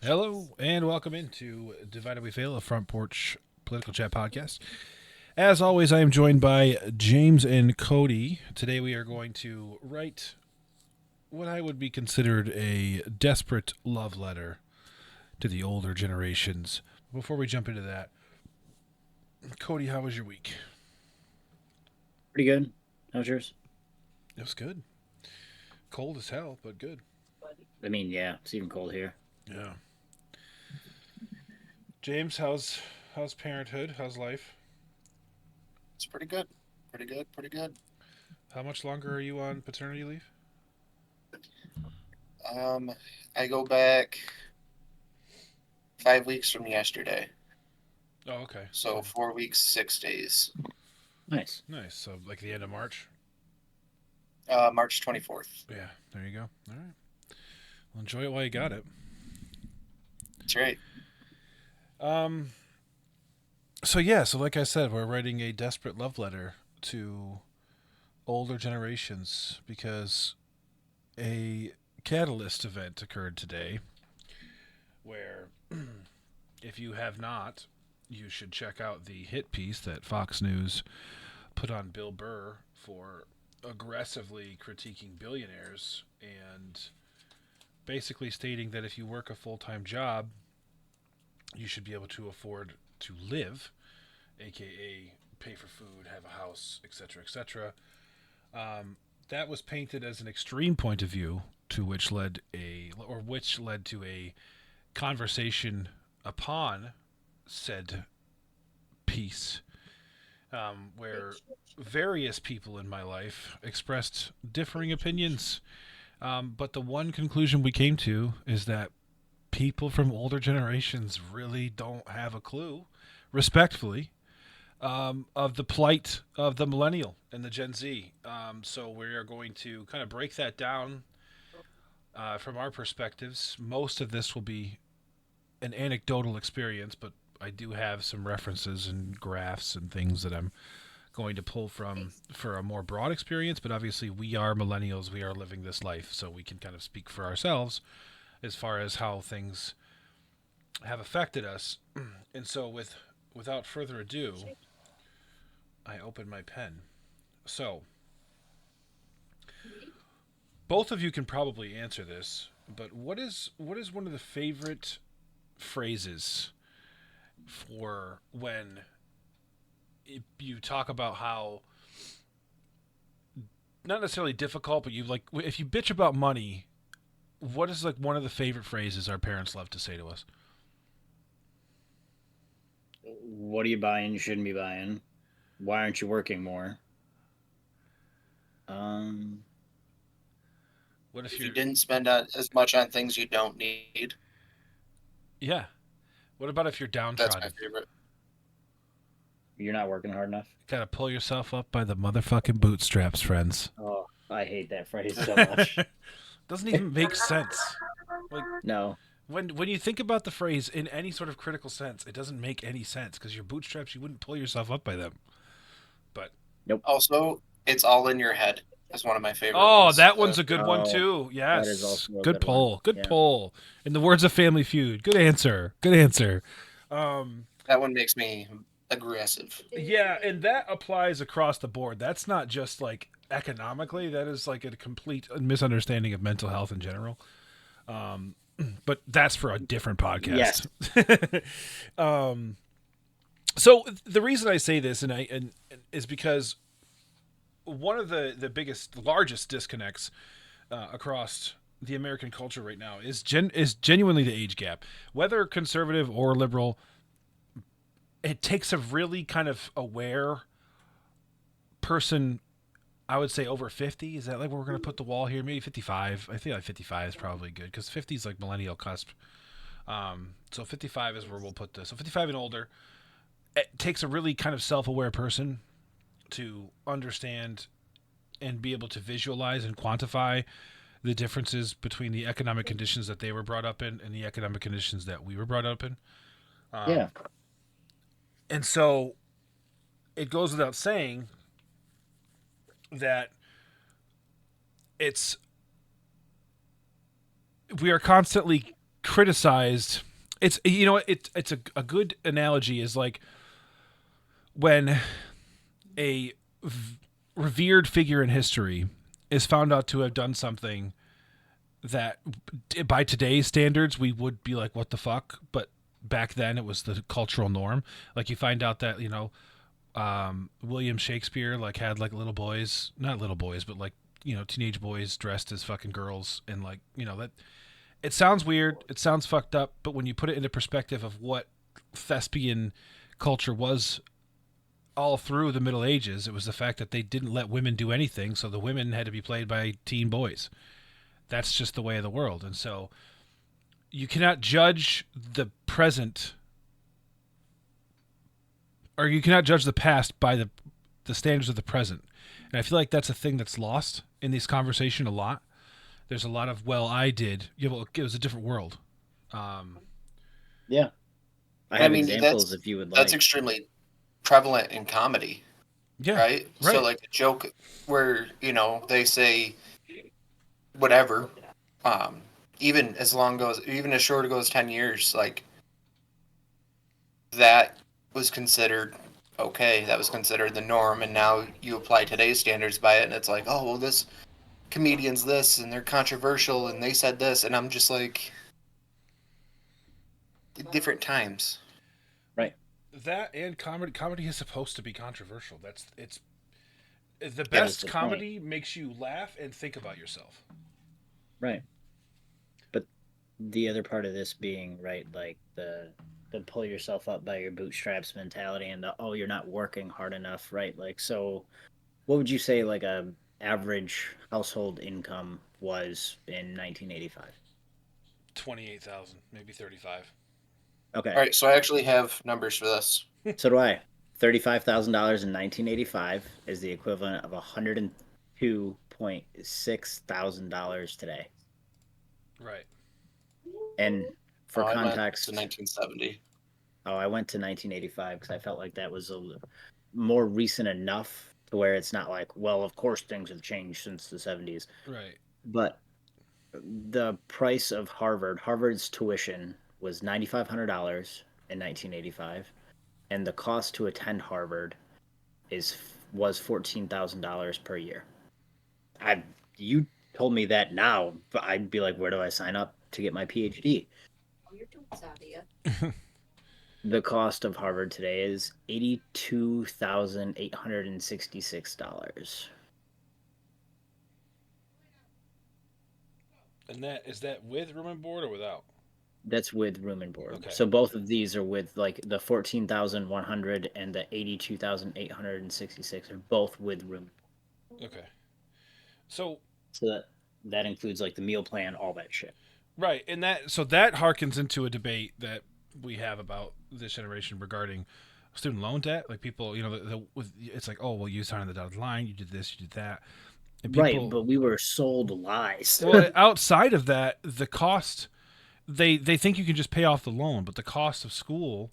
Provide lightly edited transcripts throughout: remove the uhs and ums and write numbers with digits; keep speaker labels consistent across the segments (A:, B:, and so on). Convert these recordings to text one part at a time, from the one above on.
A: Hello and welcome into Divided We Fail, a front porch political chat podcast. As always, I am joined by James and Cody. Today we are going to write what I would be considered a desperate love letter to the older generations. Before we jump into that, Cody, how was your week?
B: Pretty good. How's yours?
A: It was good. Cold as hell, but good.
B: I mean, yeah, it's even cold here.
A: Yeah. James, how's parenthood? How's life?
C: It's pretty good. Pretty good. Pretty good.
A: How much longer are you on paternity leave?
C: Um, I go back 5 weeks from yesterday.
A: Oh, okay.
C: So 4 weeks, 6 days.
B: Nice.
A: Nice. So like the end of March?
C: March 24th.
A: Yeah, there you go. All right. Well, enjoy it while you got it.
C: That's right.
A: Um. So like I said, we're writing a desperate love letter to older generations because a catalyst event occurred today where, if you have not, you should check out the hit piece that Fox News put on Bill Burr for aggressively critiquing billionaires and basically stating that if you work a full-time job, you should be able to afford to live, aka pay for food, have a house, etc., etc. That was painted as an extreme point of view, which led to a conversation upon said piece, where various people in my life expressed differing opinions. But the one conclusion we came to is that people from older generations really don't have a clue, respectfully, of the plight of the millennial and the Gen Z. So we are going to kind of break that down from our perspectives. Most of this will be an anecdotal experience, but I do have some references and graphs and things that I'm going to pull from for a more broad experience. But obviously, we are millennials. We are living this life, so we can kind of speak for ourselves as far as how things have affected us. And so, without further ado, I open my pen. So, both of you can probably answer this, but what is one of the favorite phrases for when you talk about how not necessarily difficult, but you like if you bitch about money, what is like one of the favorite phrases our parents love to say to us?
B: What are you buying? You shouldn't be buying. Why aren't you working more? Um,
A: What if
C: If you
A: you're
C: didn't spend as much on things you don't need,
A: yeah? What about if you're
C: that's my
A: downtrodden?
C: favorite.
B: you're not working hard enough.
A: Gotta pull yourself up by the motherfucking bootstraps, friends.
B: Oh, I hate that phrase so much.
A: Doesn't even make sense. Like
B: No.
A: when you think about the phrase in any sort of critical sense, it doesn't make any sense because your bootstraps you wouldn't pull yourself up by them. But
B: Nope.
C: Also, it's all in your head. That's one of my favorite
A: oh,
C: ones.
A: that one's a good one
B: Oh,
A: too.
B: that is
A: Yes,
B: also a
A: good
B: good one.
A: pull. Good
B: Yeah.
A: pull. In the words of Family Feud, good answer. Good answer.
C: That one makes me aggressive.
A: Yeah, and that applies across the board. That's not just like economically. That is like a complete misunderstanding of mental health in general. Um, but that's for a different
B: Yes.
A: podcast. um, so the reason I say this and is because one of the biggest, largest disconnects across the American culture right now is genuinely the age gap. Whether conservative or liberal, it takes a really kind of aware person. I would say over 50. Is that like where we're going to put the wall here? Maybe 55. I think like 55 is probably good because 50 is like millennial cusp. So 55 is where we'll put this. So 55 and older. It takes a really kind of self-aware person to understand and be able to visualize and quantify the differences between the economic conditions that they were brought up in and the economic conditions that we were brought up in.
B: Yeah.
A: And so it goes without saying that it's we are constantly criticized. It's you know it's a good analogy is like when a revered figure in history is found out to have done something that by today's standards we would be like what the fuck, but back then it was the cultural norm. Like you find out that William Shakespeare like had like little boys, not little boys, but like teenage boys dressed as fucking girls, and like that it sounds weird, it sounds fucked up, but when you put it into perspective of what thespian culture was all through the Middle Ages, it was the fact that they didn't let women do anything, so the women had to be played by teen boys. That's just the way of the world. And so you cannot judge the present, or you cannot judge the past by the standards of the present. And I feel like that's a thing that's lost in this conversation a lot. There's a lot of, well, I did. Yeah, well, it was a different world.
B: Yeah. I
C: I
B: have
C: mean,
B: examples if you would
C: that's
B: like.
C: extremely prevalent in comedy,
A: Yeah.
C: right? So like a joke where they say whatever, even as short ago as 10 years, like that was considered okay. That was considered the norm, and now you apply today's standards by it, and it's like, oh well, this comedian's this, and they're controversial, and they said this, and I'm just like, different times.
B: Right.
A: That and comedy is supposed to be controversial. It's the
B: That is
A: best
B: the
A: comedy makes you laugh and think about yourself.
B: Right. But the other part of this being, right, like the pull yourself up by your bootstraps mentality and the, oh, you're not working hard enough, right? Like, so what would you say like a average household income was in 1985?
A: 28,000, maybe 35.
B: Okay.
C: All right, so I actually have numbers for this.
B: So do I. $35,000 in 1985 is the equivalent of $102.6 thousand today.
A: Right.
B: And for
C: I went
B: context,
C: to 1970.
B: Oh, I went to 1985 because I felt like that was more recent enough to where it's not like, well, of course things have changed since the 70s.
A: Right.
B: But the price of Harvard's tuition was $9,500 in 1985, and the cost to attend Harvard was $14,000 per year. You told me that now, but I'd be like, where do I sign up to get my PhD?
D: Oh, you're doing Sadia.
B: The cost of Harvard today is $82,866.
A: And that is that with room and board or without?
B: That's with room and board.
A: Okay.
B: So both of these are with like the 14,100 and the 82,866 are both with room.
A: Okay. So
B: that includes like the meal plan, all that shit.
A: right, and that harkens into a debate that we have about this generation regarding student loan debt. Like people, it's like, oh, well, you signed on the dotted line, you did this, you did that. And people,
B: right, but we were sold lies.
A: well, outside of that, the cost, they think you can just pay off the loan, but the cost of school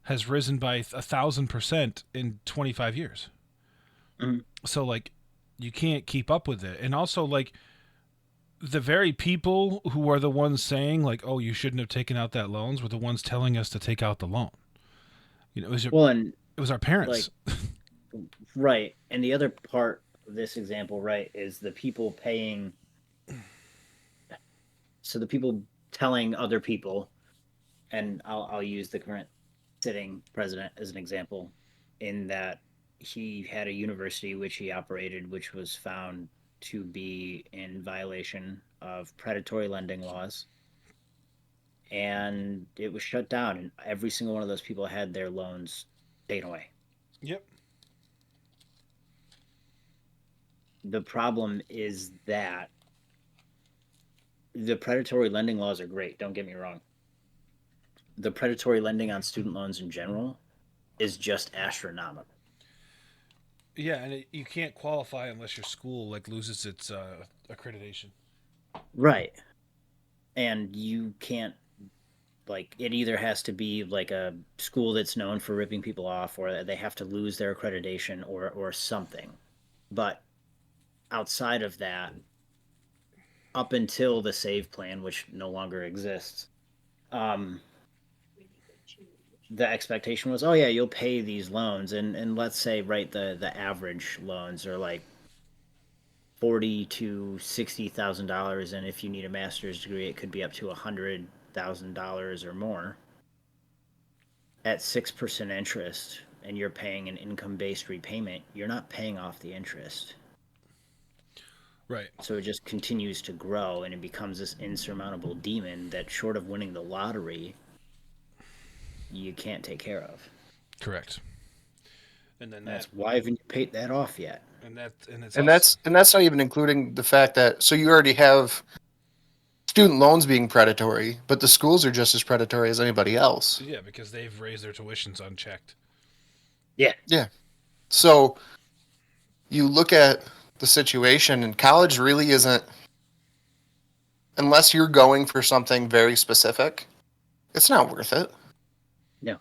A: has risen by 1,000% in 25 years.
B: Mm-hmm.
A: So like, you can't keep up with it, and also like, the very people who are the ones saying like, "Oh, you shouldn't have taken out that loans," were the ones telling us to take out the loan. It was it was our parents.
B: Like, right, and the other part of this example, right, is the people paying. So the people telling other people, and I'll use the current sitting president as an example, in that he had a university which he operated, which was found to be in violation of predatory lending laws, and it was shut down, and every single one of those people had their loans taken away.
A: Yep.
B: The problem is that the predatory lending laws are great, don't get me wrong. The predatory lending on student loans in general is just astronomical.
A: Yeah, and you can't qualify unless your school like loses its accreditation.
B: Right. And you can't, like, it either has to be like a school that's known for ripping people off, or they have to lose their accreditation, or something. But outside of that, up until the SAVE plan, which no longer exists, um, the expectation was, oh yeah, you'll pay these loans, and let's say, right, the average loans are like $40,000 to $60,000, and if you need a master's degree, it could be up to $100,000 or more at 6% interest, and you're paying an income-based repayment. You're not paying off the interest.
A: Right.
B: So it just continues to grow, and it becomes this insurmountable demon that, short of winning the lottery, you can't take care of.
A: Correct. And then
B: That's why haven't you paid that off yet?
A: and
C: that's not even including the fact that so you already have student loans being predatory, but the schools are just as predatory as anybody else.
A: yeah, because they've raised their tuitions unchecked.
B: Yeah.
C: Yeah. So you look at the situation, and college really isn't, unless you're going for something very specific, it's not worth it.
B: No.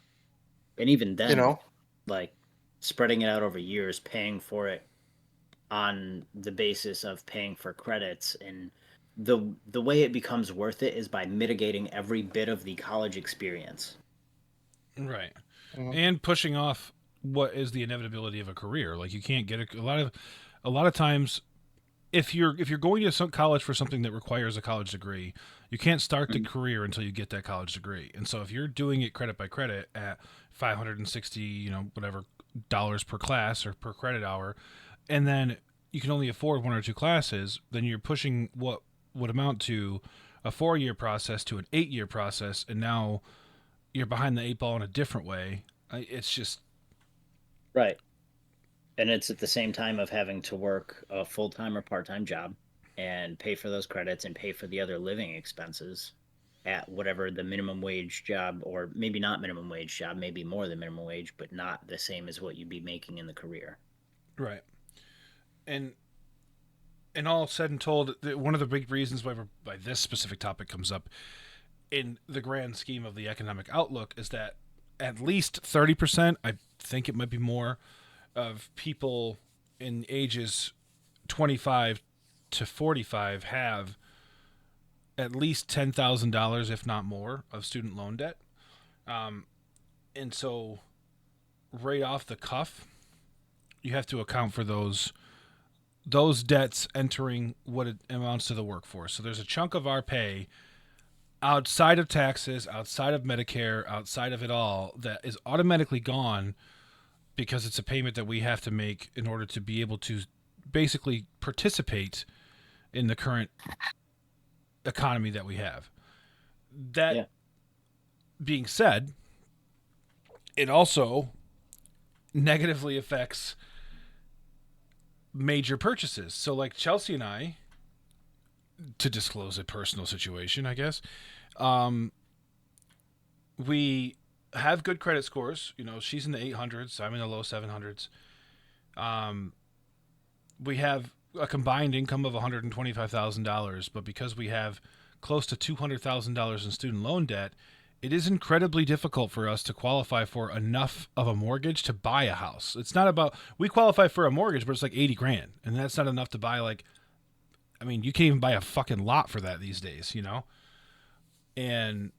B: And even then,
C: You know?
B: like spreading it out over years, paying for it on the basis of paying for credits, and the way it becomes worth it is by mitigating every bit of the college experience.
A: Right.
C: Mhm.
A: And pushing off what is the inevitability of a career. Like you can't get a lot of times if you're going to some college for something that requires a college degree, you can't start the career until you get that college degree. And so if you're doing it credit by credit at 560, whatever dollars per class or per credit hour, and then you can only afford one or two classes, then you're pushing what would amount to a 4-year process to an 8-year process, and now you're behind the 8 ball in a different way. It's just
B: Right. And it's at the same time of having to work a full-time or part-time job and pay for those credits and pay for the other living expenses at whatever the minimum wage job, or maybe not minimum wage job, maybe more than minimum wage, but not the same as what you'd be making in the career.
A: right. And all said and told, one of the big reasons why this specific topic comes up in the grand scheme of the economic outlook is that at least 30%, I think it might be more, of people in ages 25 to 45 have at least $10,000, if not more, of student loan debt. And so right off the cuff, you have to account for those debts entering what it amounts to the workforce. So there's a chunk of our pay outside of taxes, outside of Medicare, outside of it all, that is automatically gone because it's a payment that we have to make in order to be able to basically participate in the current economy that we have. That being said, it also negatively affects major purchases. So like Chelsea and I, to disclose a personal situation, I guess, we have good credit scores. She's in the 800s, I'm in the low 700s. We have a combined income of $125,000, but because we have close to $200,000 in student loan debt, it is incredibly difficult for us to qualify for enough of a mortgage to buy a house. It's not about, we qualify for a mortgage, but it's like 80 grand. And that's not enough to buy you can't even buy a fucking lot for that these days, And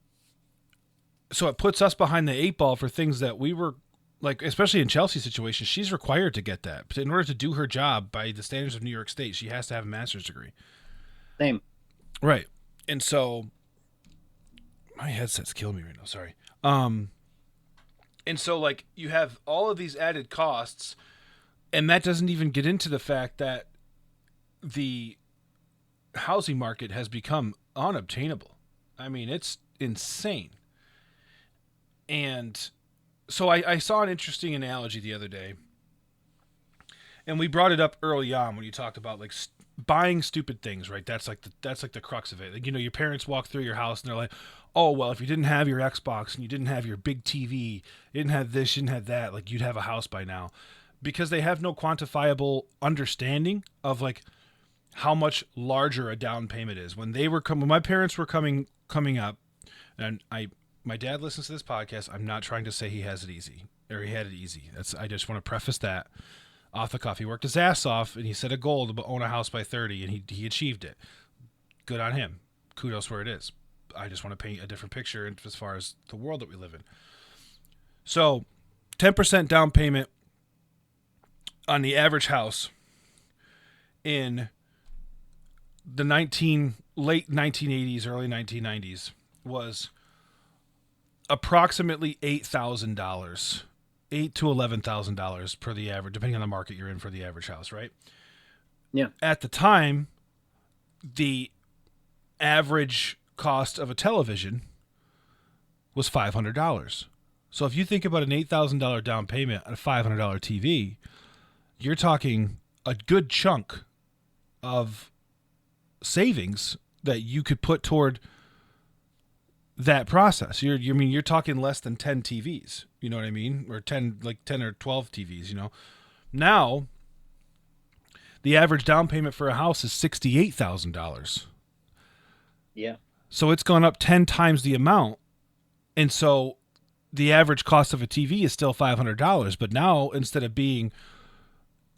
A: so it puts us behind the 8 ball for things that we were like, especially in Chelsea's situation, she's required to get that. But in order to do her job by the standards of New York State, she has to have a master's degree.
B: Same.
A: Right. And so my headset's killing me right now. Sorry. And so like you have all of these added costs, and that doesn't even get into the fact that the housing market has become unobtainable. I mean, it's insane. And so I saw an interesting analogy the other day, and we brought it up early on when you talked about like buying stupid things, right? That's like the crux of it. Like, your parents walk through your house and they're like, oh, well, if you didn't have your Xbox and you didn't have your big TV, you didn't have this, you didn't have that, like you'd have a house by now, because they have no quantifiable understanding of like how much larger a down payment is. When my parents were coming up, and my dad listens to this podcast. I'm not trying to say he has it easy or he had it easy. I just want to preface that off the cuff. He worked his ass off and he set a goal to own a house by 30, and he achieved it. Good on him. Kudos where it is. I just want to paint a different picture as far as the world that we live in. So 10% down payment on the average house in the late 1980s, early 1990s was approximately $8,000, $8,000 to $11,000 per the average, depending on the market you're in for the average house, right?
B: Yeah.
A: At the time, the average cost of a television was $500. So if you think about an $8,000 down payment on a $500 TV, you're talking a good chunk of savings that you could put toward that process. You're talking less than 10 TVs, you know what I mean? Or 10 or 12 TVs, you know. Now, the average down payment for a house is $68,000.
B: Yeah.
A: So it's gone up 10 times the amount. And so the average cost of a TV is still $500, but now instead of being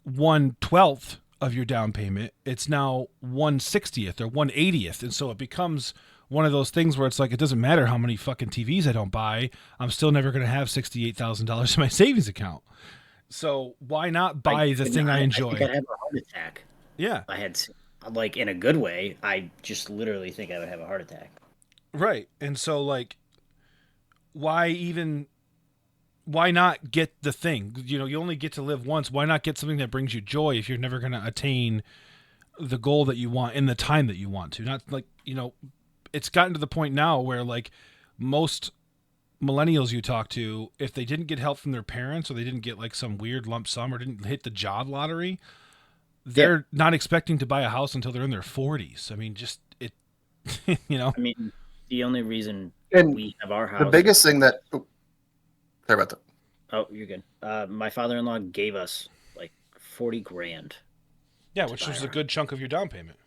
A: 1/12 of your down payment, it's now 1/60th or 1/80th. And so it becomes one of those things where it's like, it doesn't matter how many fucking TVs I don't buy, I'm still never going to have $68,000 in my savings account. So why not buy the thing I enjoy?
B: I think I'd have a heart attack.
A: Yeah.
B: I had, like, in a good way, I just literally think I would have a heart attack.
A: Right. And so, like, why not get the thing? You know, you only get to live once. Why not get something that brings you joy if you're never going to attain the goal that you want in the time that you want to? Not like, you know, it's gotten to the point now where, like, most millennials you talk to, if they didn't get help from their parents or they didn't get like some weird lump sum or didn't hit the job lottery, they're not expecting to buy a house until they're in their 40s. I mean, just it, you know.
B: I mean, the only reason we have our house.
C: The biggest thing that. Oh, sorry about that.
B: Oh, you're good. My father-in-law gave us like $40,000.
A: Yeah, which was a good chunk of your down payment.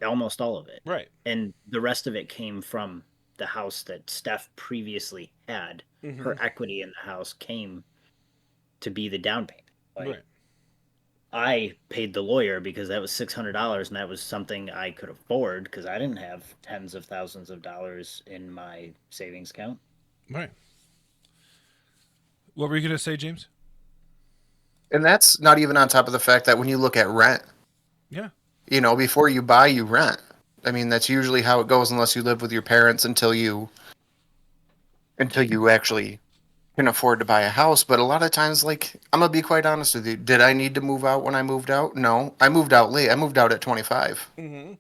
B: Almost all of it.
A: Right.
B: And the rest of it came from the house that Steph previously had. Mm-hmm. Her equity in the house came to be the down payment. Like,
A: right.
B: I paid the lawyer because that was $600, and that was something I could afford because I didn't have tens of thousands of dollars in my savings account.
A: Right. What were you going to say, James?
C: And that's not even on top of the fact that when you look at rent.
A: Yeah.
C: You know, before you buy, you rent. I mean, that's usually how it goes unless you live with your parents until you actually can afford to buy a house. But a lot of times, like, I'm going to be quite honest with you. Did I need to move out when I moved out? No. I moved out late. I moved out at 25.
A: Mm-hmm.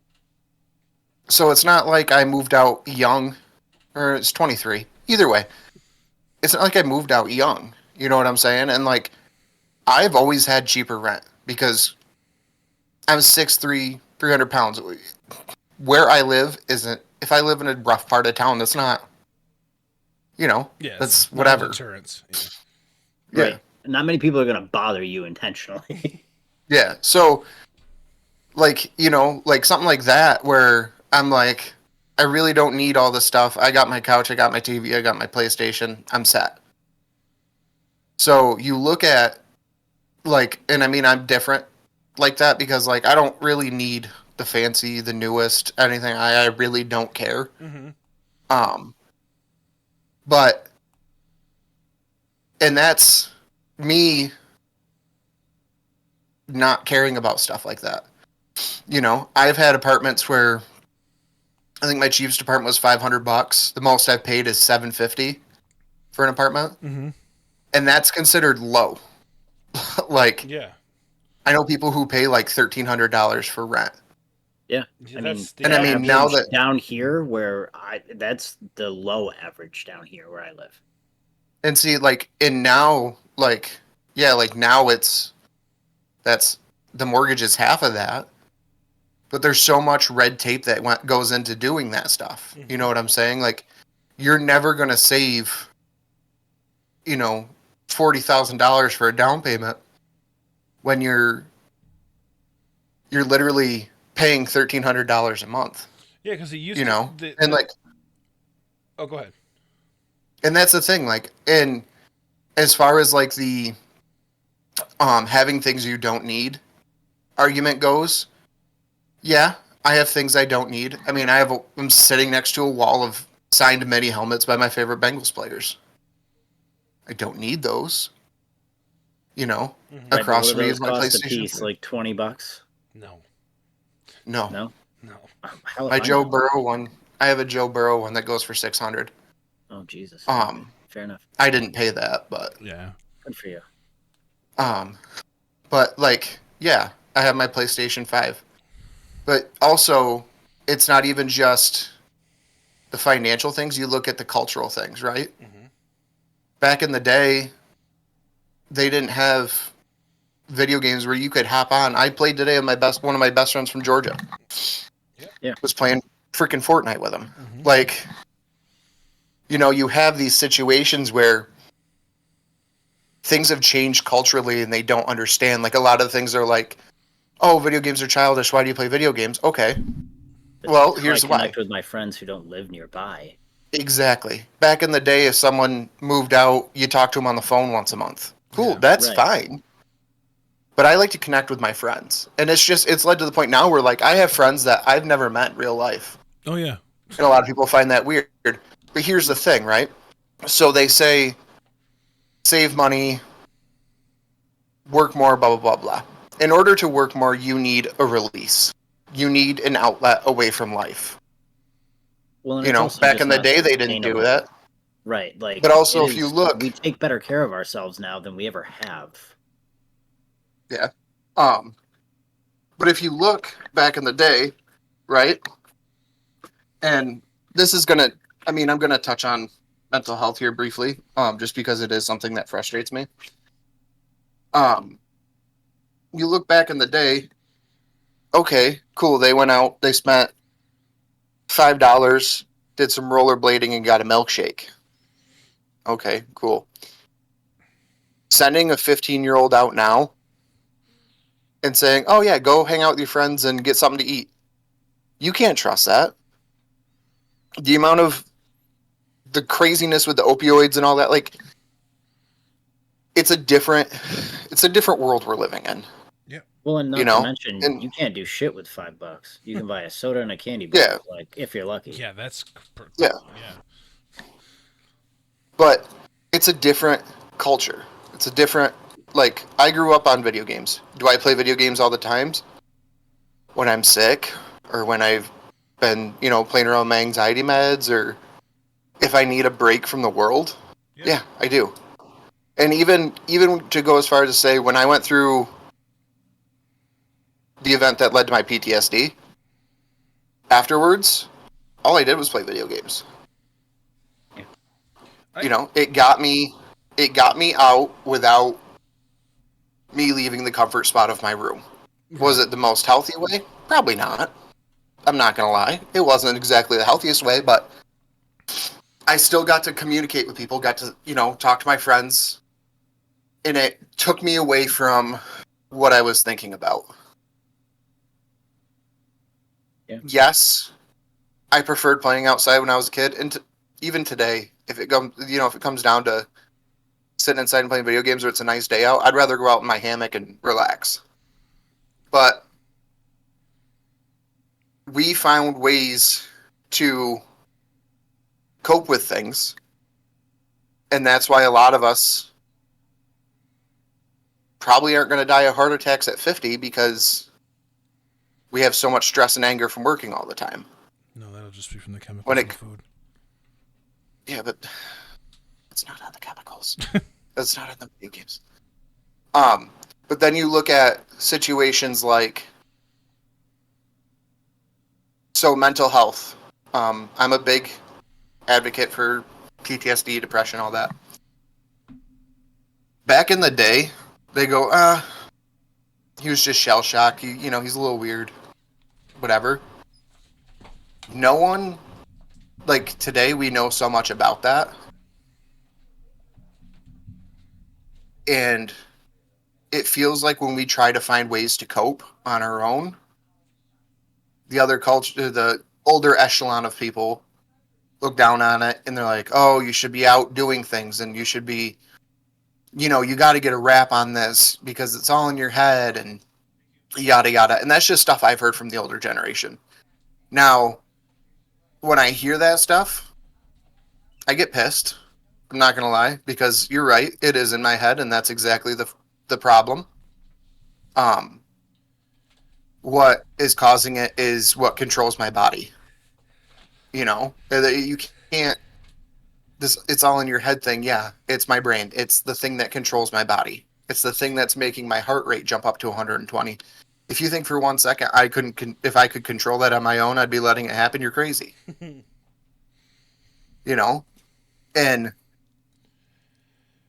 C: So it's not like I moved out young, or it's 23. Either way, it's not like I moved out young. You know what I'm saying? And, like, I've always had cheaper rent because I'm 6'3", 300 pounds. Where I live isn't, if I live in a rough part of town, that's not, you know, that's whatever.
A: Insurance.
C: Yeah.
B: Right. Not many people are going to bother you intentionally.
C: Yeah. So, like, you know, like something like that where I'm like, I really don't need all this stuff. I got my couch, I got my TV, I got my PlayStation, I'm set. So you look at, like, and I mean, I'm different like that because, like, I don't really need the fancy, the newest, anything. I really don't care.
A: Mm-hmm.
C: But, and that's me not caring about stuff like that. You know, I've had apartments where I think my cheapest apartment was $500. The most I've paid is $750 for an apartment.
A: Mm-hmm.
C: And that's considered low. Like,
A: yeah.
C: I know people who pay like $1,300 for rent.
B: Yeah.
A: I
B: mean,
C: now that
B: down here where that's the low average down here where I live.
C: And see, like, and now, like, yeah, like now that's the mortgage is half of that. But there's so much red tape that goes into doing that stuff. Mm-hmm. You know what I'm saying? Like, you're never going to save, you know, $40,000 for a down payment when you're literally paying $1,300 a month.
A: Yeah, because it used
C: you know, and like,
A: oh, go ahead.
C: And that's the thing, like, and as far as like the having things you don't need argument goes, yeah, I have things I don't need. I mean, I'm sitting next to a wall of signed mini helmets by my favorite Bengals players. I don't need those. You know,
A: Mhm.
B: Right, but what
C: across
B: do
C: from me
B: those
C: is my
B: cost a
C: PlayStation
B: piece?
C: 4.
B: Like $20?
A: No,
C: No,
B: No?
A: no.
B: How,
C: my
B: why
C: Joe
B: not?
C: Burrow one. I have a Joe Burrow one that goes for 600.
B: Oh, Jesus. Okay. Fair enough.
C: I didn't pay that, but
A: Yeah.
B: Good for you.
C: um, but like, yeah, I have my PlayStation 5. But also, it's not even just the financial things. You look at the cultural things, right?
A: Hmm.
C: Back in the day, they didn't have video games where you could hop on. I played today with one of my best friends from Georgia.
A: Yep.
B: Yeah.
C: Was playing freaking Fortnite with him.
A: Hmm.
C: Like, you have these situations where things have changed culturally and they don't understand. Like a lot of things are like, oh, video games are childish. Why do you play video games? Okay. Well,
B: How I
C: here's why.
B: connect with my friends who don't live nearby.
C: Exactly. Back in the day, if someone moved out, you talk to them on the phone once a month. Cool,
A: Yeah.
C: that's
B: Right.
C: fine. But I like to connect with my friends. And it's led to the point now where like I have friends that I've never met in real life.
A: Oh yeah.
C: And a lot of people find that weird. But here's the thing, right? So they say save money, work more, blah blah blah blah. In order to work more, you need a release. You need an outlet away from life.
B: Well, and it's also
C: Back
B: just
C: in the
B: not
C: day they didn't do
B: sustainable.
C: that.
B: Right. Like,
C: But also
B: it
C: if you
B: is,
C: look,
B: we take better care of ourselves now than we ever have.
C: yeah. But if you look back in the day, right? And this is gonna I'm gonna touch on mental health here briefly, just because it is something that frustrates me. Um, you look back in the day, okay, cool, they went out, they spent $5, did some rollerblading and got a milkshake. Okay, cool. Sending a 15-year-old out now and saying, oh yeah, go hang out with your friends and get something to eat. You can't trust that. The amount of the craziness with the opioids and all that, like it's a different world we're living in.
B: Well, and
C: You
B: not to
C: know?
B: mention,
C: And
B: you can't do shit with $5. You can buy a soda and a candy bar,
C: yeah,
B: like if you're lucky.
A: Yeah. That's.
C: yeah.
A: Yeah.
C: But it's a different culture. It's a different like I grew up on video games. Do I play video games all the times? When I'm sick or when I've been, playing around with my anxiety meds or if I need a break from the world? Yeah, I do. And even to go as far as to say when I went through the event that led to my PTSD, afterwards, all I did was play video games. It got me out without me leaving the comfort spot of my room. Was it the most healthy way? Probably not. I'm not gonna lie. It wasn't exactly the healthiest way, but I still got to communicate with people, got to, talk to my friends, and it took me away from what I was thinking about.
B: Yeah.
C: Yes, I preferred playing outside when I was a kid, and even today, if it comes down to sitting inside and playing video games, or it's a nice day out, I'd rather go out in my hammock and relax. But we found ways to cope with things, and that's why a lot of us probably aren't going to die of heart attacks at 50 because we have so much stress and anger from working all the time.
A: No, that'll just be from the chemicals
C: When
A: in
C: it-
A: the food.
C: Yeah, but it's not on the chemicals. That's not in the video games. But then you look at situations like mental health. I'm a big advocate for PTSD, depression, all that. Back in the day, they go, he was just shell shocked. He's a little weird. Whatever. No one, like today, we know so much about that. And it feels like when we try to find ways to cope on our own, the other culture, the older echelon of people look down on it and they're like, oh, you should be out doing things and you should be, you got to get a rap on this because it's all in your head and yada yada. And that's just stuff I've heard from the older generation. Now, when I hear that stuff, I get pissed. I'm not gonna lie, because you're right. It is in my head, and that's exactly the problem. Um, what is causing it is what controls my body. You can't. It's all in your head thing. Yeah, it's my brain. It's the thing that controls my body. It's the thing that's making my heart rate jump up to 120. If you think for 1 second I couldn't, if I could control that on my own, I'd be letting it happen. You're crazy. You know, and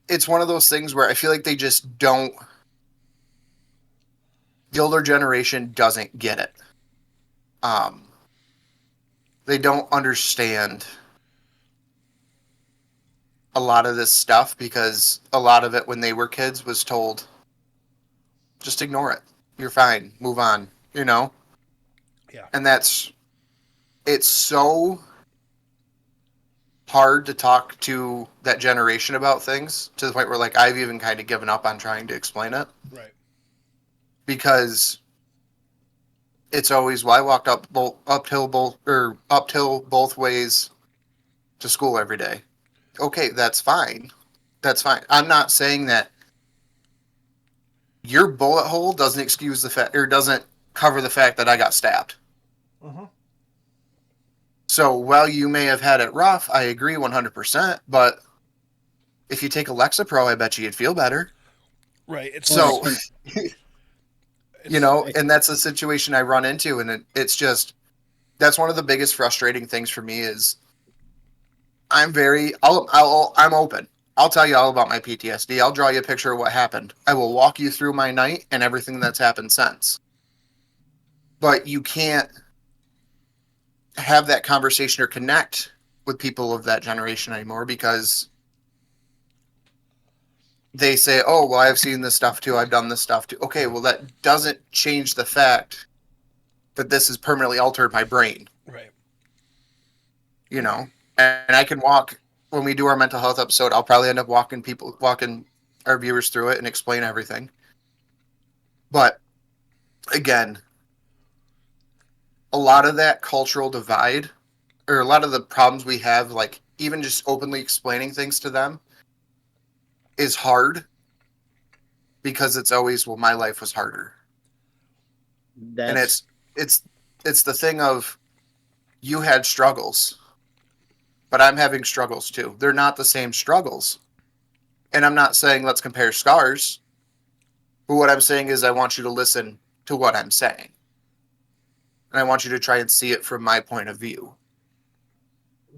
C: it's one of those things where I feel like they just don't. The older generation doesn't get it. Um, they don't understand a lot of this stuff because a lot of it when they were kids was told, just ignore it. You're fine. Move on.
A: Yeah.
C: And it's so hard to talk to that generation about things to the point where like I've even kind of given up on trying to explain it.
A: Right.
C: Because it's always, well, I walked uphill both ways to school every day. Okay, that's fine. That's fine. I'm not saying that your bullet hole doesn't excuse the fact or doesn't cover the fact that I got stabbed.
A: Uh-huh.
C: So while you may have had it rough, I agree 100%. But if you take a Lexapro, I bet you'd feel better.
A: Right.
C: So,
A: it's
C: and that's the situation I run into, and it's just that's one of the biggest frustrating things for me is I'm open. I'll tell you all about my PTSD. I'll draw you a picture of what happened. I will walk you through my night and everything that's happened since. But you can't have that conversation or connect with people of that generation anymore because they say, oh, well, I've seen this stuff too. I've done this stuff too. Okay, well, that doesn't change the fact that this has permanently altered my brain.
A: right.
C: And I can walk when we do our mental health episode. I'll probably end up walking our viewers through it and explain everything. But again, a lot of that cultural divide or a lot of the problems we have, like even just openly explaining things to them is hard because it's always, well, my life was harder. And it's the thing of you had struggles, but I'm having struggles too. They're not the same struggles. And I'm not saying let's compare scars. But what I'm saying is I want you to listen to what I'm saying. And I want you to try and see it from my point of view.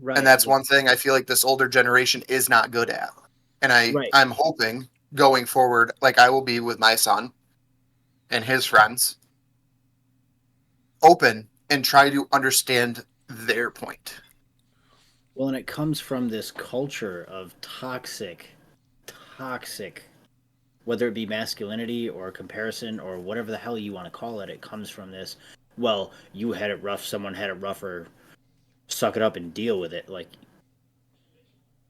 B: Right.
C: And that's one thing I feel like this older generation is not good at. And I'm hoping going forward, like I will be with my son and his friends, open and try to understand their point.
B: Well, and it comes from this culture of toxic, whether it be masculinity or comparison or whatever the hell you want to call it. It comes from this, well, you had it rough, someone had it rougher, suck it up and deal with it. Like,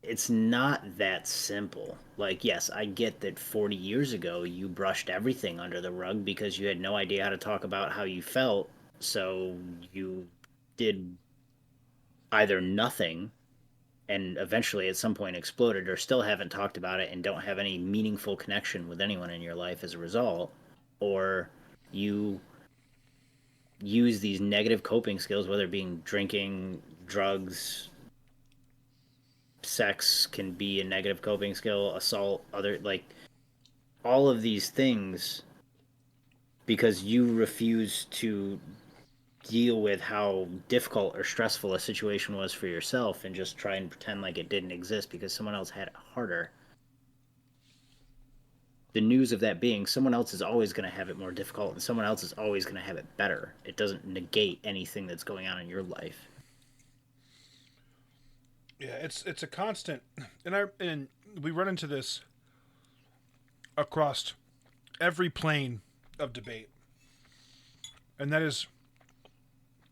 B: it's not that simple. Like, yes, I get that 40 years ago you brushed everything under the rug because you had no idea how to talk about how you felt, so you did either nothing and eventually at some point exploded, or still haven't talked about it and don't have any meaningful connection with anyone in your life as a result, or you use these negative coping skills, whether it being drinking, drugs, sex can be a negative coping skill, assault, other, like, all of these things, because you refuse to deal with how difficult or stressful a situation was for yourself and just try and pretend like it didn't exist because someone else had it harder. The news of that being someone else is always going to have it more difficult and someone else is always going to have it better. It doesn't negate anything that's going on in your life.
A: Yeah, it's a constant, and we run into this across every plane of debate, and that is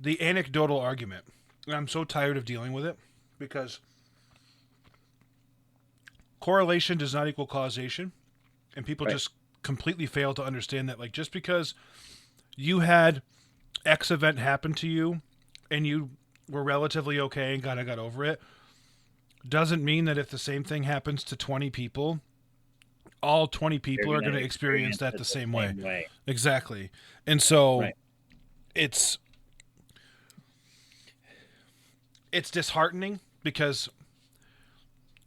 A: the anecdotal argument. And I'm so tired of dealing with it because correlation does not equal causation, and people just completely fail to understand that. Like, just because you had X event happen to you and you were relatively okay and kind of got over it, doesn't mean that if the same thing happens to 20 people, all 20
B: You're
A: people are
B: going
A: going
B: to
A: to experience
B: experience
A: that
B: it
A: the
B: the
A: same way.
B: same way.
A: Exactly. And so
B: Right.
A: it's it's disheartening because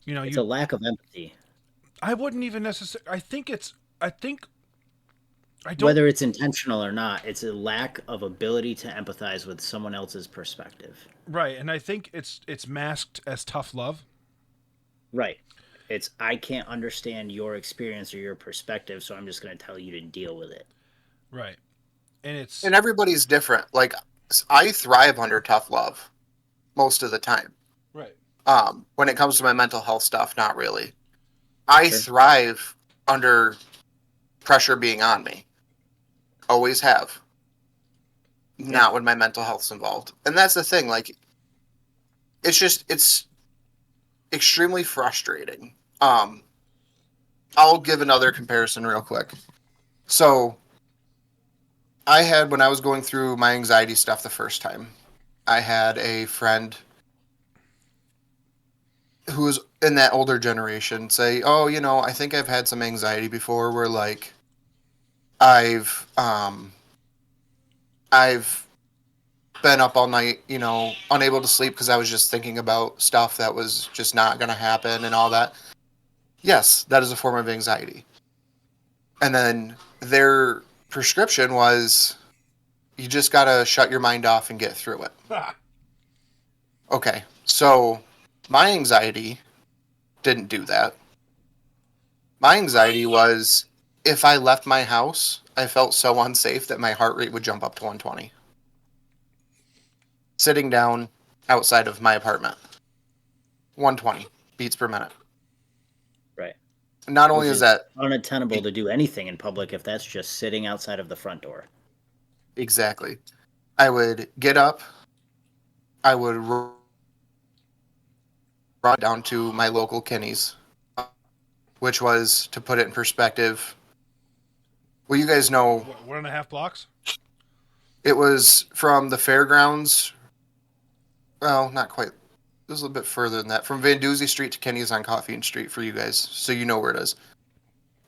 B: It's
A: you
B: a lack of empathy.
A: I wouldn't even necessarily I think I don't
B: Whether it's intentional or not, it's a lack of ability to empathize with someone else's perspective.
A: right, and I think it's masked as tough love.
B: Right. It's I can't understand your experience or your perspective, so I'm just going to tell you to deal with it.
A: Right. And it's
C: And everybody's different. Like I thrive under tough love most of the time.
A: right.
C: When it comes to my mental health stuff, not really. I
B: Sure.
C: thrive under pressure being on me. Always have.
B: Yeah.
C: Not when my mental health's involved. And that's the thing. Like, it's extremely frustrating. Um, I'll give another comparison real quick. So, I had, when I was going through my anxiety stuff the first time, I had a friend who was in that older generation say, "Oh, I think I've had some anxiety before where like I've I've been up all night, unable to sleep because I was just thinking about stuff that was just not going to happen and all that." Yes, that is a form of anxiety. And then their prescription was you just got to shut your mind off and get through it. Okay. So my anxiety didn't do that. My anxiety was if I left my house, I felt so unsafe that my heart rate would jump up to 120. Sitting down outside of my apartment, 120 beats per minute.
B: Right.
C: Not only
B: Which
C: is
B: is
C: that
B: unattainable to do anything in public if that's just sitting outside of the front door.
C: exactly, I would get up, I would run down to my local Kinney's, which was, to put it in perspective, well, you guys know,
A: 1.5 blocks.
C: it was from the fairgrounds. Well, not quite. It was a little bit further than that. From Van Duzy Street to Kenny's on Coffee and Street for you guys, so you know where it is.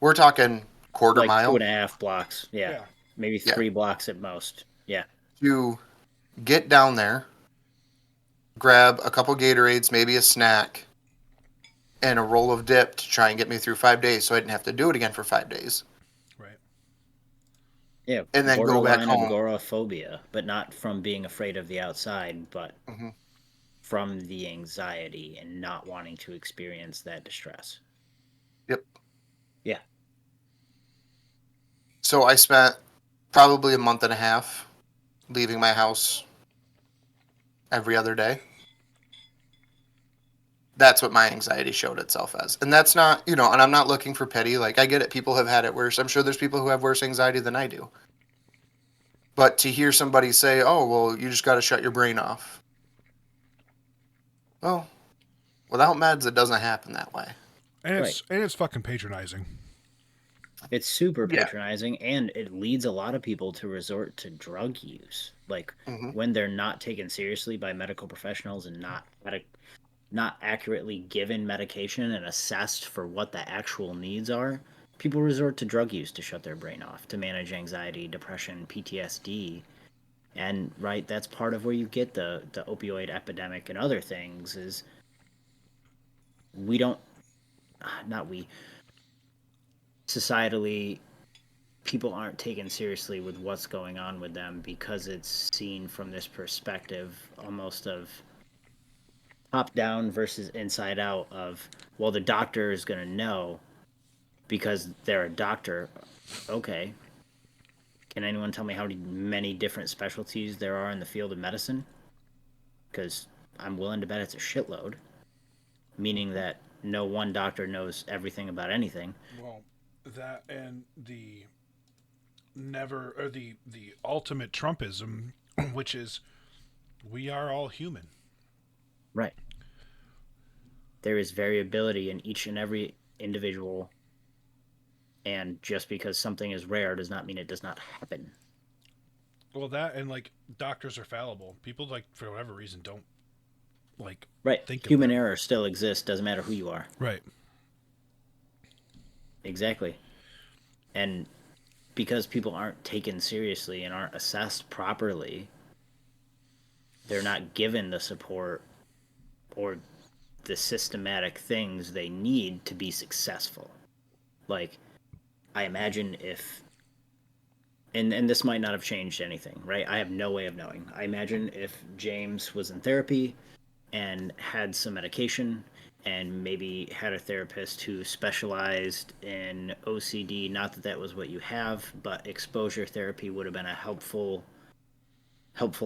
C: We're talking quarter
B: Like two
C: mile.
B: and a half blocks. Yeah.
A: Yeah.
B: Maybe
C: Yeah.
B: 3 blocks at most. Yeah.
C: To get down there, grab a couple Gatorades, maybe a snack, and a roll of dip to try and get me through 5 days so I didn't have to do it again for 5 days.
A: Right.
B: Yeah.
C: And then go back
B: Borderline
C: home.
B: agoraphobia, but not from being afraid of the outside, but
C: hmm
B: from the anxiety and not wanting to experience that distress.
C: Yep.
B: Yeah.
C: So I spent probably a month and a half leaving my house every other day. That's what my anxiety showed itself as. And that's not, and I'm not looking for pity. Like, I get it. People have had it worse. I'm sure there's people who have worse anxiety than I do. But to hear somebody say, oh, well, you just got to shut your brain off. Well, without meds, it doesn't happen that way.
A: And
B: Right.
A: it's fucking patronizing.
B: It's super
C: Yeah.
B: patronizing, and it leads a lot of people to resort to drug use. Like
C: hmm
B: when they're not taken seriously by medical professionals and not accurately given medication and assessed for what the actual needs are, people resort to drug use to shut their brain off, to manage anxiety, depression, PTSD. And right, that's part of where you get the opioid epidemic and other things is we don't not we societally people aren't taken seriously with what's going on with them because it's seen from this perspective almost of top down versus inside out of well the doctor is going to know because they're a doctor. Okay, can anyone tell me how many different specialties there are in the field of medicine? Because I'm willing to bet it's a shitload, meaning that no one doctor knows everything about anything.
A: Well, that and the ultimate Trumpism, which is we are all human.
B: Right. There is variability in each and every individual, and just because something is rare does not mean it does not happen.
A: Well, that and like doctors are fallible. People like for whatever reason don't like
B: Right.
A: think of
B: Human
A: them.
B: error still exists, doesn't matter who you are.
A: Right.
B: Exactly. And because people aren't taken seriously and aren't assessed properly, they're not given the support or the systematic things they need to be successful. Like, I imagine if, and this might not have changed anything, right? I have no way of knowing. I imagine if James was in therapy and had some medication and maybe had a therapist who specialized in OCD, not that that was what you have, but exposure therapy would have been a helpful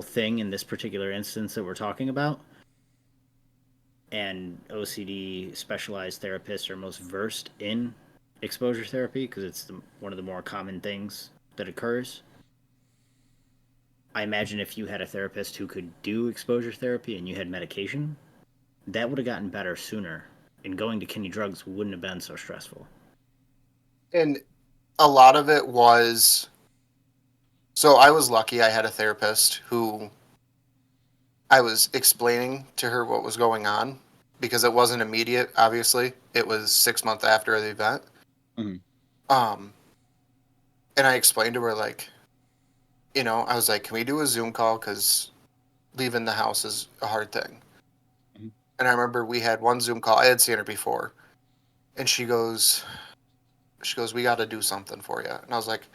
B: thing in this particular instance that we're talking about. And OCD specialized therapists are most versed in exposure therapy because it's one of the more common things that occurs. I imagine if you had a therapist who could do exposure therapy and you had medication, that would have gotten better sooner. And going to kidney drugs wouldn't have been so stressful.
C: And a lot of it was, so I was lucky I had a therapist who I was explaining to her what was going on because it wasn't immediate, obviously. It was 6 months after the event.
B: Mhm.
C: Um, and I explained to her, like, I was like, can we do a Zoom call? Because leaving the house is a hard thing.
B: Mhm.
C: And I remember we had one Zoom call. I had seen her before. And she goes, we got to do something for you. And I was like,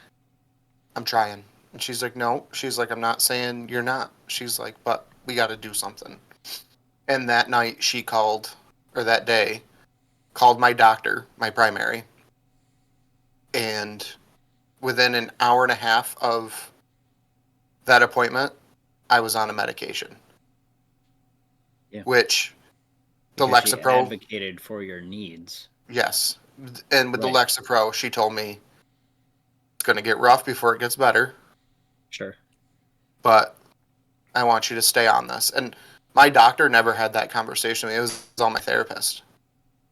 C: I'm trying. And she's like, no. She's like, I'm not saying you're not. She's like, but we got to do something. And that night she called, or that day, called my doctor, my primary. And within an hour and a half of that appointment, I was on a medication,
B: Yeah.
C: which the
B: Because she
C: Lexapro,
B: advocated for your needs.
C: yes. And with the
B: Right.
C: Lexapro, she told me it's going to get rough before it gets better,
B: Sure.
C: but I want you to stay on this. And my doctor never had that conversation with me. It was all my therapist.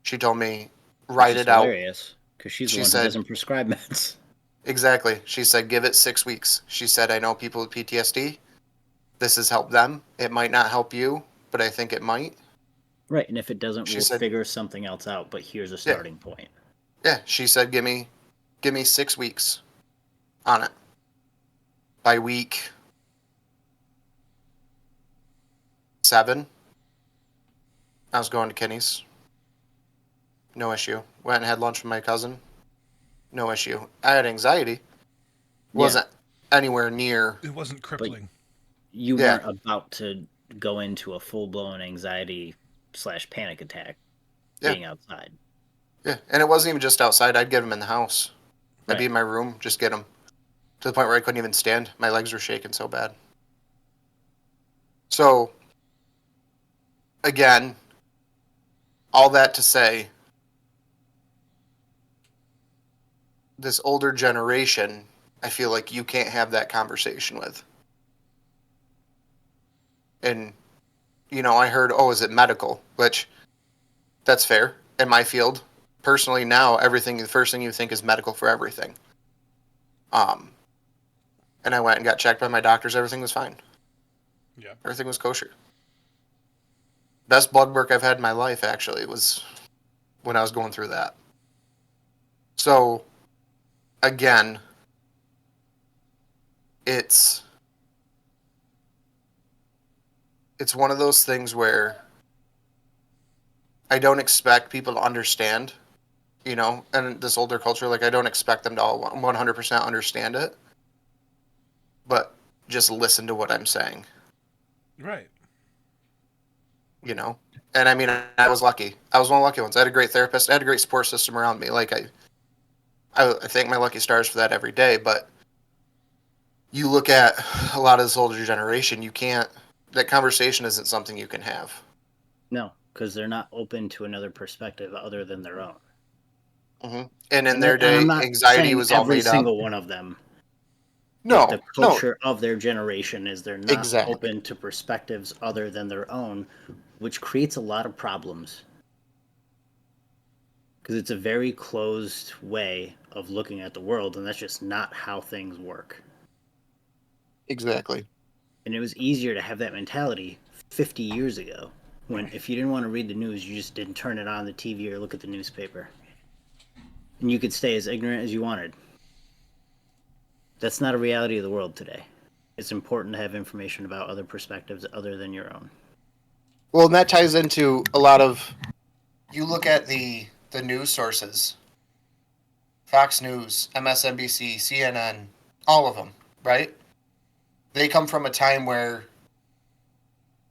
C: She told me,
B: Which
C: write
B: is
C: it out.
B: hilarious because she's the
C: She
B: one who
C: said,
B: doesn't prescribe meds.
C: exactly. She said, give it 6 weeks. She said, I know people with PTSD. This has helped them. It might not help you, but I think it might.
B: Right. And if it doesn't,
C: She
B: we'll
C: said,
B: figure something else out. But here's a
C: yeah,
B: starting point.
C: yeah. She said, give me 6 weeks on it. By week 7, I was going to Kinney's. No issue. Went and had lunch with my cousin. No issue. I had anxiety.
B: Yeah.
C: Wasn't anywhere near.
A: It wasn't
B: But
A: crippling.
B: you
C: Yeah,
B: weren't about to go into a full blown anxiety / panic attack
C: yeah,
B: being outside.
C: yeah. And it wasn't even just outside. I'd get them in the house. I'd be
B: Right.
C: in my room, just get them to the point where I couldn't even stand. My legs were shaking so bad. So again, all that to say, this older generation, I feel like you can't have that conversation with. And I heard, oh, is it medical? Which that's fair in my field. Personally, now the first thing you think is medical for everything. Um, and I went and got checked by my doctors. Everything was fine.
A: Yeah.
C: Everything was kosher. Best blood work I've had in my life, actually, was when I was going through that. So again, it's it's one of those things where I don't expect people to understand, and this older culture, like I don't expect them to all 100% understand it, but just listen to what I'm saying,
A: Right.
C: you know? And I mean, I was lucky. I was one of the lucky ones. I had a great therapist. I had a great support system around me. Like I thank my lucky stars for that every day, but you look at a lot of this older generation, that conversation isn't something you can have.
B: No, because they're not open to another perspective other than their own.
C: Hmm. And in
B: And
C: their
B: I'm
C: day,
B: not
C: anxiety
B: saying
C: was all
B: every
C: made up.
B: single one of them, but
C: No,
B: the
C: no,
B: culture of their generation is they're not
C: exactly.
B: open to perspectives other than their own, which creates a lot of problems because it's a very closed way of looking at the world, and that's just not how things work.
C: Exactly.
B: And it was easier to have that mentality 50 years ago, when if you didn't want to read the news, you just didn't turn it on the TV or look at the newspaper. And you could stay as ignorant as you wanted. That's not a reality of the world today. It's important to have information about other perspectives other than your own.
C: Well, and that ties into a lot of. You look at the news sources, Fox News, MSNBC, CNN, all of them, right? They come from a time where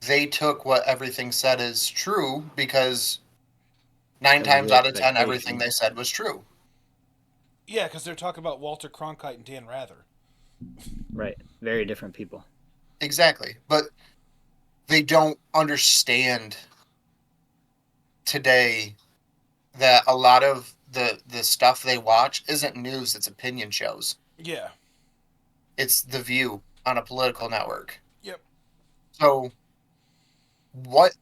C: they took what everything said as true because nine
B: That was
C: times
B: the
C: out of 10, everything
B: expectation.
C: they said was true.
A: Yeah, because they're talking about Walter Cronkite and Dan Rather.
B: Right. Very different people.
C: Exactly. But they don't understand today that a lot of the stuff they watch isn't news, it's opinion shows.
A: Yeah.
C: It's The View on a political network.
A: Yep.
C: So what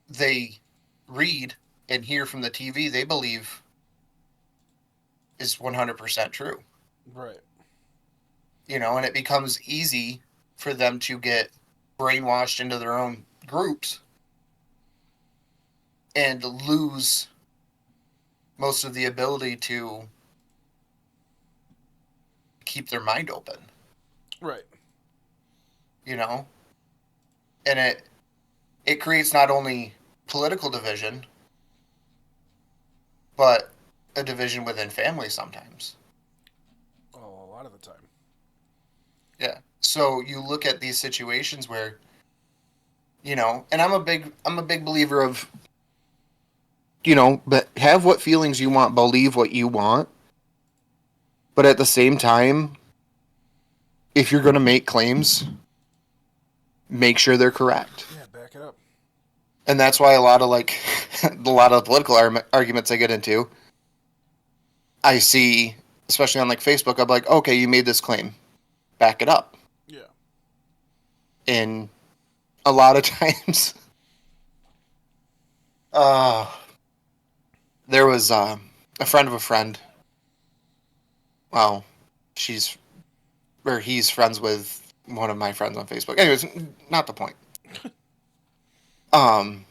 C: they read and hear from the TV, they believe is 100% true.
A: Right.
C: You know, and it becomes easy for them to get brainwashed into their own groups and lose most of the ability to keep their mind open,
A: Right.
C: you know? And it creates not only political division, but a division within families sometimes.
A: Oh, a lot of the time.
C: Yeah. So you look at these situations where, you know, and I'm a big believer of, you know, but have what feelings you want, believe what you want. But at the same time, if you're going to make claims, make sure they're correct.
A: Yeah, back it up.
C: And that's why a lot of a lot of the political arguments I get into, I see, especially on like Facebook, I'm like, okay, you made this claim, back it up.
A: Yeah.
C: And a lot of times, there was a friend of a friend. Well, she's or he's friends with one of my friends on Facebook. Anyways, not the point. Um,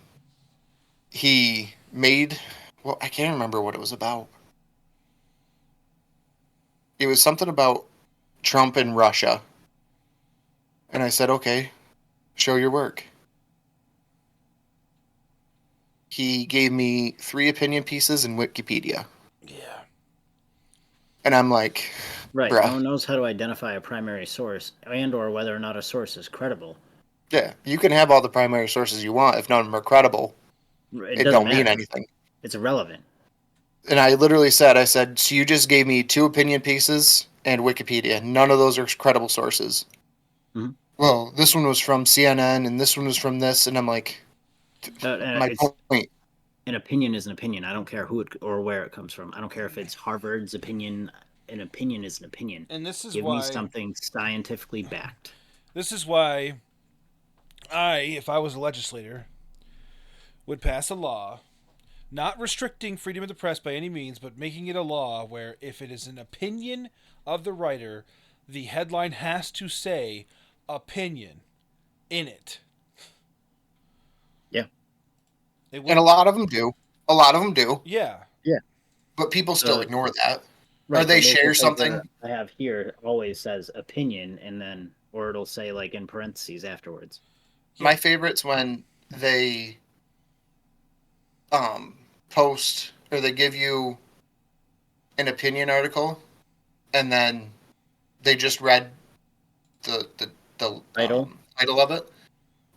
C: he made, well, I can't remember what it was about. It was something about Trump and Russia. And I said, okay, show your work. He gave me 3 opinion pieces in Wikipedia.
A: Yeah.
C: And I'm like,
B: Right.
C: bruh,
B: No one knows how to identify a primary source and or whether or not a source is credible.
C: yeah, you can have all the primary sources you want. If none of them are credible,
B: It
C: it
B: doesn't
C: don't mean
B: matter.
C: anything.
B: It's irrelevant.
C: And I literally said, so you just gave me 2 opinion pieces and Wikipedia. None of those are credible sources.
B: Mhm.
C: Well, this one was from CNN and this one was from this. And I'm like, my
B: It's
C: point.
B: an opinion is an opinion. I don't care who it or where it comes from. I don't care if it's Harvard's opinion. An opinion is an opinion.
A: And this is
B: Give me
A: why
B: something scientifically backed.
A: if I was a legislator, would pass a law not restricting freedom of the press by any means, but making it a law where if it is an opinion of the writer, the headline has to say opinion in it.
B: Yeah.
C: And a lot of them do. A lot of them do.
A: Yeah.
B: Yeah.
C: But people still ignore that.
B: Right.
C: Or they
B: the local
C: share
B: paper
C: something.
B: I have here always says opinion, and then or it'll say like in parentheses afterwards.
C: My favorite's when they post or they give you an opinion article and then they just read the
B: Title?
C: title of it,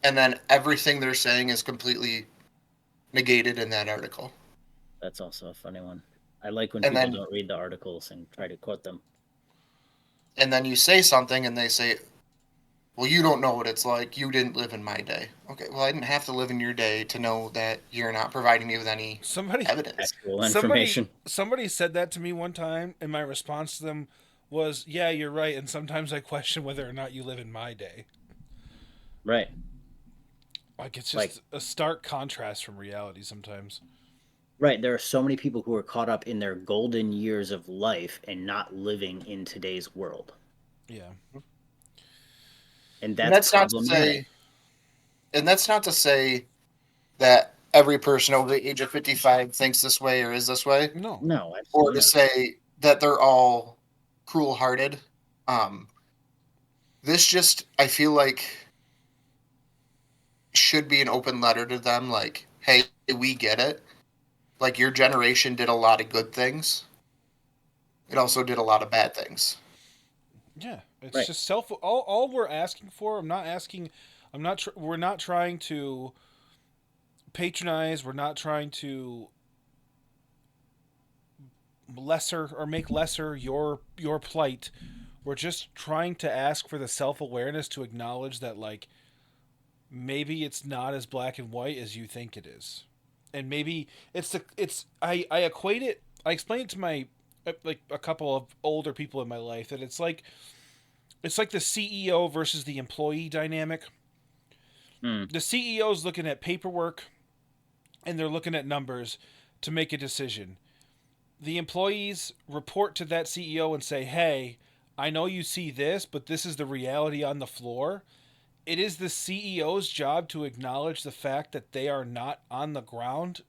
C: and then everything they're saying is completely negated in that article.
B: That's also a funny one. I like when
C: And
B: people
C: then
B: don't read the articles and try to quote them.
C: and then you say something and they say, well, you don't know what it's like, you didn't live in my day. Okay, well, I didn't have to live in your day to know that you're not providing me with any evidence.
B: Actual information.
A: Somebody said that to me one time, and my response to them was, "Yeah, you're right." And sometimes I question whether or not you live in my day.
B: Right.
A: Like it's just a stark contrast from reality sometimes.
B: Right. There are so many people who are caught up in their golden years of life and not living in today's world.
A: Yeah.
B: and
C: And
B: that's
C: that's not to
B: problematic.
C: say, and that's not to say that every person over the age of 55 thinks this way or is this way,
A: No.
B: No,
C: or
B: absolutely
C: to
B: not.
C: say that they're all cruel-hearted. Um, this just, I feel like, should be an open letter to them. Like, hey, we get it. Like, your generation did a lot of good things. It also did a lot of bad things.
A: Yeah, it's
B: Right.
A: just self. All we're asking for. I'm not asking. I'm not. We're not trying to patronize. We're not trying to lesser or make lesser your plight. We're just trying to ask for the self awareness to acknowledge that like maybe it's not as black and white as you think it is, and maybe it's I equate it. I explain it to my like a couple of older people in my life that it's like the CEO versus the employee dynamic.
B: Mm,
A: The CEO's looking at paperwork and they're looking at numbers to make a decision. The employees report to that CEO and say, "Hey, I know you see this, but this is the reality on the floor." It is the CEO's job to acknowledge the fact that they are not on the ground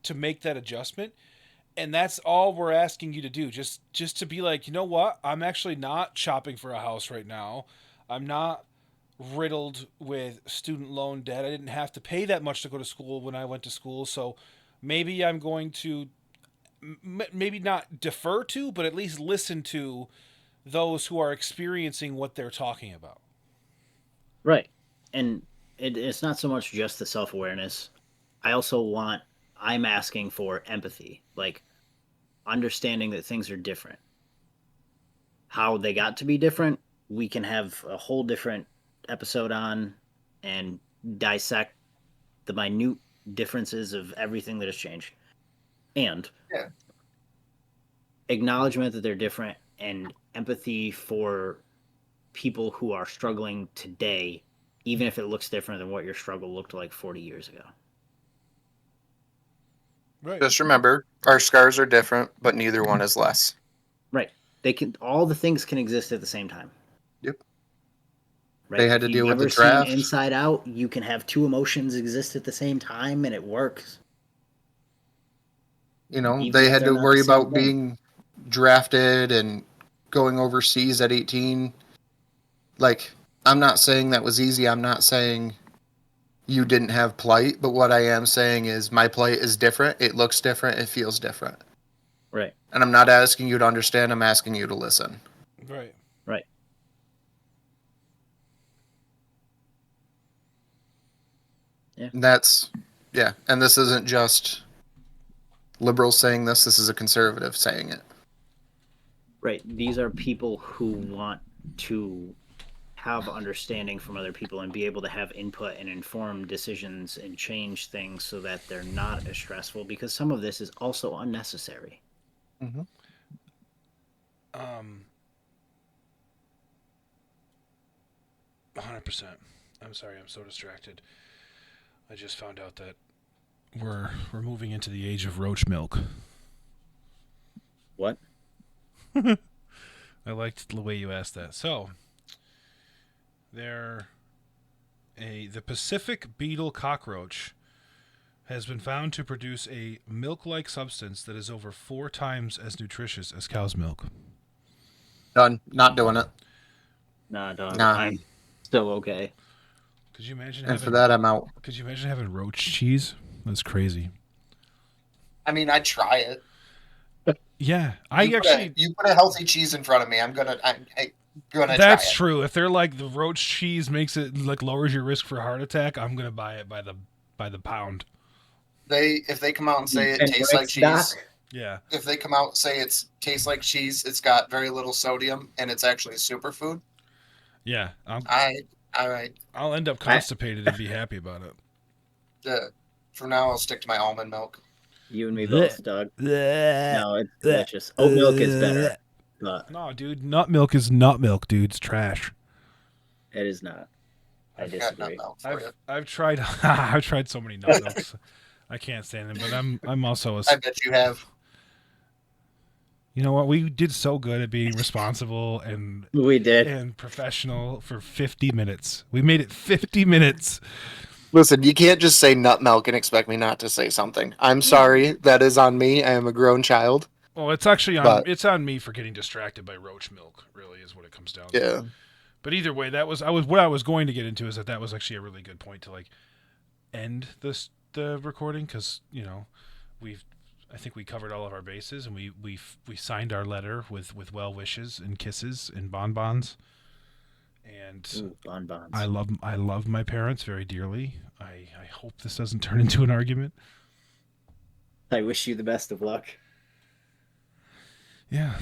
A: to make that adjustment. And that's all we're asking you to do. Just to be like, you know what? I'm actually not shopping for a house right now. I'm not riddled with student loan debt. I didn't have to pay that much to go to school when I went to school. So maybe I'm going to maybe not defer to, but at least listen to those who are experiencing what they're talking about.
B: right. And it's not so much just the self awareness. I also want, I'm asking for empathy, like understanding that things are different. How they got to be different, we can have a whole different episode on and dissect the minute differences of everything that has changed. And
C: Yeah.
B: acknowledgement that they're different and empathy for people who are struggling today, even if it looks different than what your struggle looked like 40 years ago.
A: Right.
C: Just remember, our scars are different, but neither one is less.
B: Right. They can, all the things can exist at the same time.
C: Yep.
B: Right.
C: They had
B: If
C: to
B: you've
C: deal with the
B: ever seen
C: draft.
B: Inside Out, you can have two emotions exist at the same time and it works, even
C: They
B: if
C: had
B: they're
C: to
B: not the
C: worry
B: same
C: about
B: thing.
C: being drafted and going overseas at 18. Like, I'm not saying that was easy. I'm not saying you didn't have plight, but what I am saying is my plight is different. It looks different. It feels different.
B: Right.
C: And I'm not asking you to understand. I'm asking you to listen.
A: Right.
B: Right. Yeah.
C: And yeah. And this isn't just liberals saying this. This is a conservative saying it.
B: Right. These are people who want to have understanding from other people and be able to have input and inform decisions and change things so that they're not as stressful, because some of this is also unnecessary.
C: Mm-hmm.
A: Um, 100%. I'm sorry. I'm so distracted. I just found out that we're moving into the age of roach milk.
B: What?
A: I liked the way you asked that. So, the Pacific beetle cockroach has been found to produce a milk-like substance that is over 4 times as nutritious as cow's milk.
C: Done. Not doing it.
B: Nah, dog.
C: Nah.
B: I'm still okay.
A: Could you imagine
C: And for
A: having
C: that, I'm out.
A: Could you imagine having roach cheese? That's crazy.
C: I mean, I'd try it.
A: Yeah,
C: You put a healthy cheese in front of me. I'm gonna try
A: that's
C: it.
A: true. If they're like the roach cheese makes it like lowers your risk for a heart attack, I'm gonna buy it by the pound.
C: If they come out and say it tastes like cheese,
B: Doc?
A: Yeah.
C: if they come out and say it tastes like cheese, it's got very little sodium and it's actually a superfood.
A: Yeah.
C: All right.
A: I'll end up constipated and be happy about it.
C: From now, I'll stick to my almond milk.
B: You and me both, dog. No, it's delicious. Oat milk is better, but
A: No, dude, nut milk is nut milk, dude. It's trash.
B: it is not. I
C: I've got nut
B: disagree.
C: milk for you.
A: I've tried I've tried so many nut milks. I can't stand them, but I'm also
C: I bet you have.
A: You know what? We did so good at being responsible and
B: We did.
A: professional for 50 minutes. We made it 50 minutes.
C: Listen, you can't just say nut milk and expect me not to say something. I'm sorry. That is on me. I am a grown child.
A: Well, it's actually
C: But
A: it's on me for getting distracted by roach milk. Really, is what it comes down to.
C: yeah,
A: But either way, what I was going to get into is that was actually a really good point to like end the recording because I think we covered all of our bases and we signed our letter with well wishes and kisses and bonbons. And
B: Ooh, bonbons.
A: I love my parents very dearly. I hope this doesn't turn into an argument.
B: I wish you the best of luck.
A: Yeah.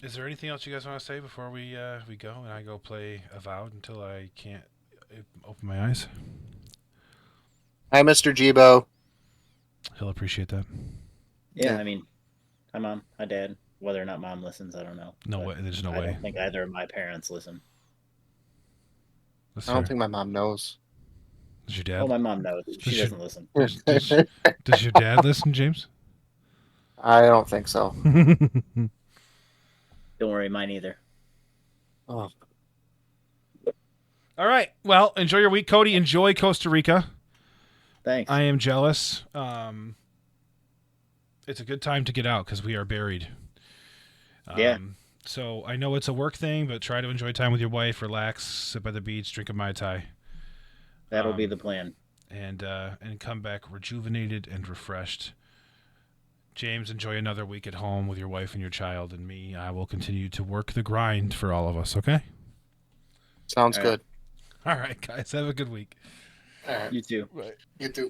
A: Is there anything else you guys want to say before we go and I go play Avowed until I can't open my eyes?
C: hi, Mr. Jibo.
A: He'll appreciate that.
B: Yeah,
C: Yeah.
B: I mean, hi mom, hi dad. Whether or not mom listens, I don't know.
A: No
B: But
A: way. There's no
B: I
A: way.
B: don't think either of my parents listen.
A: That's
C: I don't
A: fair.
C: think my mom knows.
A: Does your dad?
B: Oh, my mom knows. She
A: Does
B: doesn't listen.
A: Does your dad listen, James?
C: I don't think so.
B: Don't worry, mine either.
C: Oh,
A: All right. Well, enjoy your week, Cody. Enjoy Costa Rica.
B: Thanks.
A: I am jealous. It's a good time to get out because we are buried.
B: Yeah.
A: So I know it's a work thing, but try to enjoy time with your wife, relax, sit by the beach, drink a Mai Tai.
B: That'll be the plan.
A: And come back rejuvenated and refreshed. James, enjoy another week at home with your wife and your child, and me. I will continue to work the grind for all of us, okay?
C: sounds
B: All right.
C: good.
A: All right, guys. Have a good week.
C: All right.
B: You too.
C: You too.